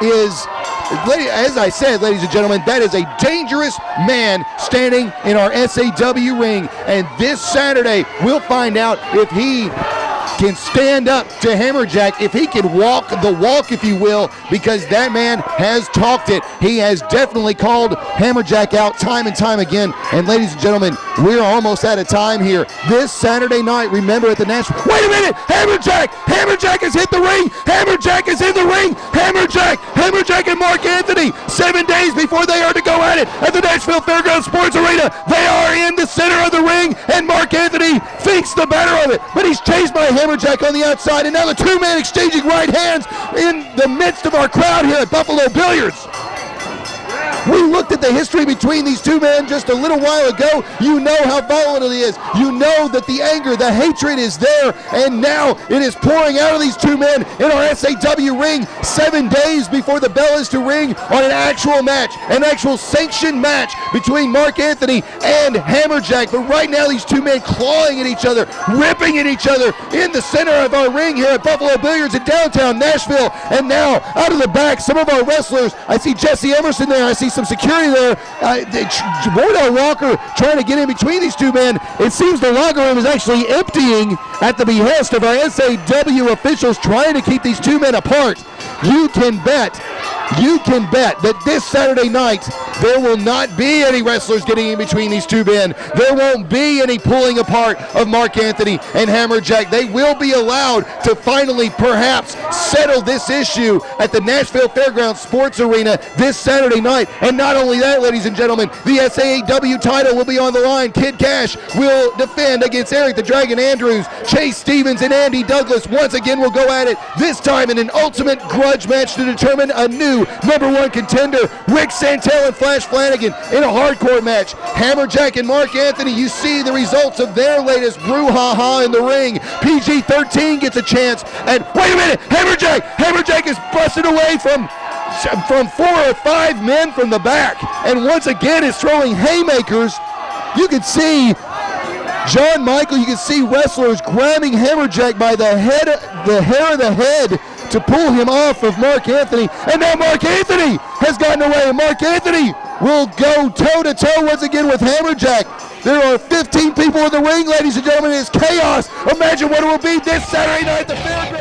is, as I said, ladies and gentlemen, that is a dangerous man standing in our S.A.W. ring. And this Saturday, we'll find out if he can stand up to HammerJack, if he can walk the walk, if you will, because that man has talked it. He has definitely called HammerJack out time and time again. And ladies and gentlemen, we're almost out of time here. This Saturday night, remember at the National... Wait a minute! HammerJack has hit the ring! HammerJack is in the ring! HammerJack and Marc Anthony, 7 days before they are to go at it at the Nashville Fairgrounds Sports Arena. They are in the center of the ring, and Marc Anthony thinks the better of it, but he's chased by HammerJack on the outside, and now the two-man exchanging right hands in the midst of our crowd here at Buffalo Billiards. We looked at the history between these two men just a little while ago. You know how volatile it is. You know that the anger, the hatred is there, and now it is pouring out of these two men in our S.A.W. ring 7 days before the bell is to ring on an actual match, an actual sanctioned match between Marc Anthony and HammerJack. But right now, these two men clawing at each other, ripping at each other in the center of our ring here at Buffalo Billiards in downtown Nashville. And now, out of the back, some of our wrestlers. I see Jesse Emerson there. I see some security there. Wardell Walker trying to get in between these two men. It seems the locker room is actually emptying at the behest of our S.A.W. officials trying to keep these two men apart. You can bet that this Saturday night there will not be any wrestlers getting in between these two men. There won't be any pulling apart of Marc Anthony and HammerJack. They will be allowed to finally perhaps settle this issue at the Nashville Fairgrounds Sports Arena this Saturday night. And not only that, ladies and gentlemen, the S.A.W. title will be on the line. Kid Cash will defend against Eric the Dragon Andrews. Chase Stevens and Andy Douglas once again will go at it, this time in an ultimate grudge match to determine a new #1 contender. Rick Santel and Flash Flanagan in a hardcore match. HammerJack and Marc Anthony, you see the results of their latest brouhaha in the ring. PG-13 gets a chance. And wait a minute, HammerJack is busted away from 4 or 5 men from the back, and once again is throwing haymakers. You can see John Michael, you can see wrestlers grabbing HammerJack by the hair of the head to pull him off of Marc Anthony. And now Marc Anthony has gotten away, and Marc Anthony will go toe-to-toe once again with HammerJack. There are 15 people in the ring, ladies and gentlemen. It's chaos. Imagine what it will be this Saturday night at the Fairgrounds.